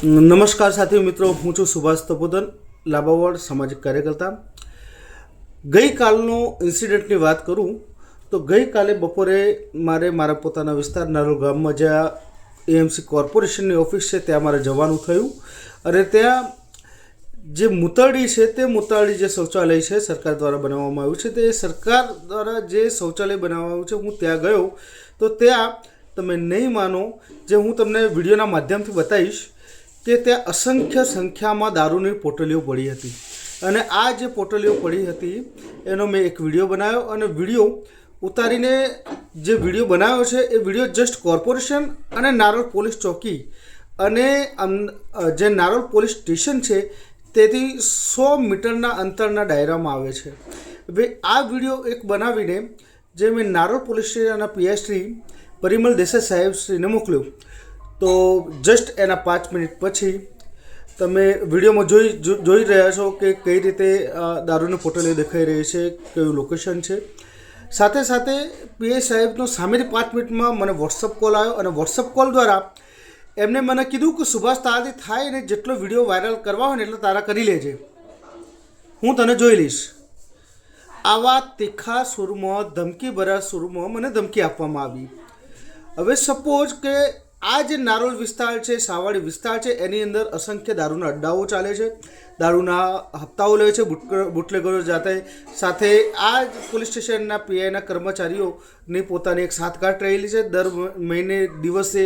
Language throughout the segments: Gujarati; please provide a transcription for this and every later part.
નમસ્કાર સાથીઓ મિત્રો, હું છું સુભાષ તપોદન, લાંબાવાડ સામાજિક કાર્યકર્તા। ગઈકાલનો ઇન્સિડન્ટની વાત કરું તો ગઈકાલે બપોરે મારા પોતાના વિસ્તાર નારોલ ગામમાં જ્યાં એએમસી કોર્પોરેશનની ઓફિસ છે ત્યાં મારે જવાનું થયું અને ત્યાં જે મુતરડી છે તે મુતરડી જે શૌચાલય છે સરકાર દ્વારા બનાવવામાં આવ્યું છે તે સરકાર દ્વારા જે શૌચાલય બનાવવામાં આવ્યું છે હું ત્યાં ગયો તો ત્યાં તમે નહીં માનો, જે હું તમને વિડીયોના માધ્યમથી બતાવીશ કે ત્યાં અસંખ્ય સંખ્યામાં દારૂની પોટલીઓ પડી હતી અને આ જે પોટલીઓ પડી હતી એનો મેં એક વિડીયો બનાવ્યો અને વિડીયો ઉતારીને જે વિડીયો બનાવ્યો છે એ વિડીયો જસ્ટ કોર્પોરેશન અને નારોલ પોલીસ ચોકી અને જે નારોલ પોલીસ સ્ટેશન છે તેથી 100 મીટરના અંતરના દાયરામાં આવે છે। હવે આ વિડીયો એક બનાવીને જે મેં નારોલ પોલીસ સ્ટેશનના પીઆઈ શ્રી પરિમલ દેસાઈ સાહેબશ્રીને મોકલ્યો તો જસ્ટ એના 5 મિનિટ પછી તમે વિડીયોમાં જોઈ રહ્યા છો કે કઈ રીતે દારૂની પોટલીઓ દેખાઈ રહી છે, કયું લોકેશન છે। સાથે સાથે પીઆઈ સાહેબનો સામેથી 5 મિનિટમાં મને વોટ્સઅપ કોલ આવ્યો અને વોટ્સઅપ કોલ દ્વારા એમને મને કીધું કે સુભાષ તારાથી થાય ને જેટલો વિડીયો વાયરલ કરવા હોય ને એટલો તારા કરી લેજે, હું તને જોઈ લઈશ। આવા તીખા સુરમાં, ધમકીભર્યા સુરમાં મને ધમકી આપવામાં આવી। હવે સપોઝ કે આ જે નારોલ વિસ્તાર છે, સાવાડી વિસ્તાર છે, એની અંદર અસંખ્ય દારૂના અડ્ડાઓ ચાલે છે, દારૂના હપ્તાઓ લે છે બુટલેગરો જાતે। સાથે આ પોલીસ સ્ટેશનના પીઆઈના કર્મચારીઓની પોતાની એક સાતગાંઠ રહેલી છે, દર મહિને દિવસે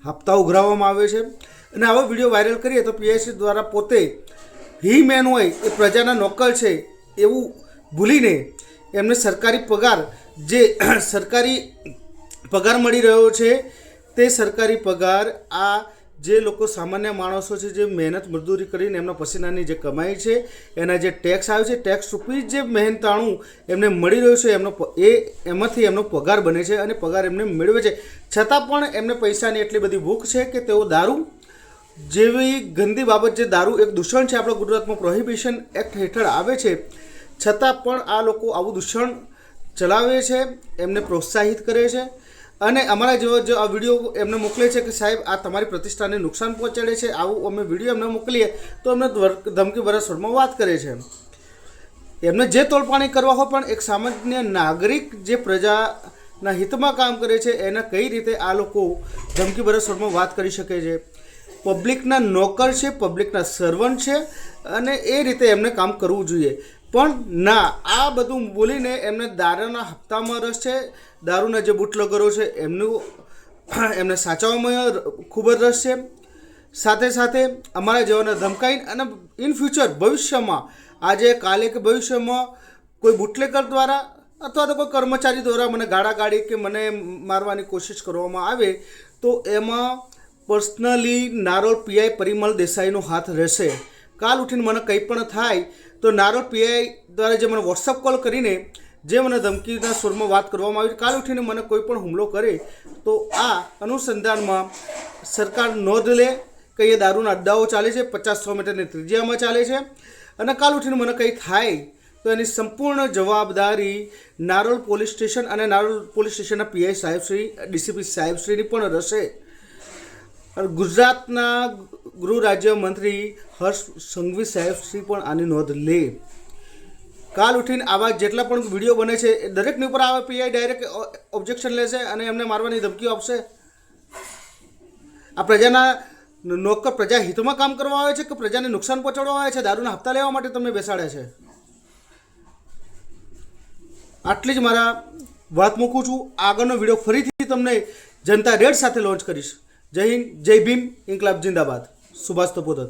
હપ્તા ઉઘરાવવામાં આવે છે અને આવો વિડીયો વાયરલ કરીએ તો પીઆઈસી દ્વારા પોતે હી મેન હોય એ પ્રજાના નોકર છે એવું ભૂલીને એમને સરકારી પગાર, જે સરકારી પગાર મળી રહ્યો છે તે સરકારી પગાર આ જે લોકો સામાન્ય માણસો છે જે મહેનત મજદૂરી કરીને એમના પસીનાની જે કમાઈ છે એના જે ટેક્સ આવે છે, ટેક્સ રૂપી જે મહેનતાણું એમને મળી રહ્યું છે એમનો એમાંથી એમનો પગાર બને છે અને પગાર એમને મેળવે છે। છતાં પણ એમને પૈસાની એટલી બધી ભૂખ છે કે તેઓ દારૂ જેવી ગંદી બાબત, જે દારૂ એક દૂષણ છે, આપણા ગુજરાતમાં પ્રોહિબિશન એક્ટ હેઠળ આવે છે, છતાં પણ આ લોકો આવું દૂષણ ચલાવે છે, એમને પ્રોત્સાહિત કરે છે અને અમારા જેવો જો આ વિડીયો એમને મોકલે છે કે સાહેબ આ તમારી પ્રતિષ્ઠાને નુકસાન પહોંચાડે છે, આવું અમે વિડીયો એમને મોકલીએ તો એમને ધમકીભર્યા સ્વરમાં વાત કરે છે। એમને જે તોડપાણી કરવા હોય પણ એક સામાન્ય નાગરિક જે પ્રજાના હિતમાં કામ કરે છે એને કઈ રીતે આ લોકો ધમકીભર્યા સ્વરમાં વાત કરી શકે છે? પબ્લિકના નોકર છે, પબ્લિકના સર્વન્ટ છે અને એ રીતે એમને કામ કરવું જોઈએ, પણ ના, આ બધું બોલીને એમને દારૂના હપ્તામાં રસ છે, દારૂના જે બુટલેગરો છે એમને સાચવવામાં ખૂબ જ રસ છે। સાથે સાથે અમારા જેવાને ધમકાઈને અને ઇન ફ્યુચર ભવિષ્યમાં, આજે કાલે કે ભવિષ્યમાં કોઈ બુટલેગર દ્વારા અથવા તો કોઈ કર્મચારી દ્વારા મને ગાળાગાળી કે મને મારવાની કોશિશ કરવામાં આવે તો એમાં પર્સનલી નારોલ પીઆઈ પરિમલ દેસાઈનો હાથ રહેશે। કાલ ઉઠીને મને કંઈ પણ થાય તો નારોલ પીઆઈ દ્વારા જે મને વોટ્સઅપ કોલ કરીને જે મને ધમકીના સ્વરમાં વાત કરવામાં આવી, કાલ ઉઠીને મને કોઈ પણ હુમલો કરે તો આ અનુસંધાનમાં સરકાર નોંધ લે કે એ દારૂના અડ્ડાઓ ચાલે છે, 50-100 મીટરની ત્રિજ્યામાં ચાલે છે અને કાલ ઉઠીને મને કંઈ થાય તો એની સંપૂર્ણ જવાબદારી નારોલ પોલીસ સ્ટેશન અને નારોલ પોલીસ સ્ટેશનના પીઆઈ સાહેબશ્રી, ડીસીપી સાહેબશ્રીની પણ રહેશે। ગુજરાતના ગૃહ રાજ્યમંત્રી હર્ષ સંઘવી સાહેબશ્રી પણ આની નોંધ લે। કાલ ઉઠીને આવા જેટલા પણ વિડીયો બને છે એ દરેકની ઉપર આવા પીઆઈ ડાયરેક્ટ ઓબ્જેક્શન લેશે અને એમને મારવાની ધમકીઓ આપશે। આ પ્રજાના નોકર પ્રજા હિતમાં કામ કરવા આવે છે કે પ્રજાને નુકસાન પહોંચાડવા આવે છે? દારૂના હપ્તા લેવા માટે તમને બેસાડે છે? આટલી જ મારા વાત મૂકું છું। આગળનો વિડીયો ફરીથી તમને જનતા રેડ સાથે લોન્ચ કરીશ। જય હિન્દ, જય ભીમ, ઇન્કલાબ જિંદાબાદ। સુભાષ તપોદન।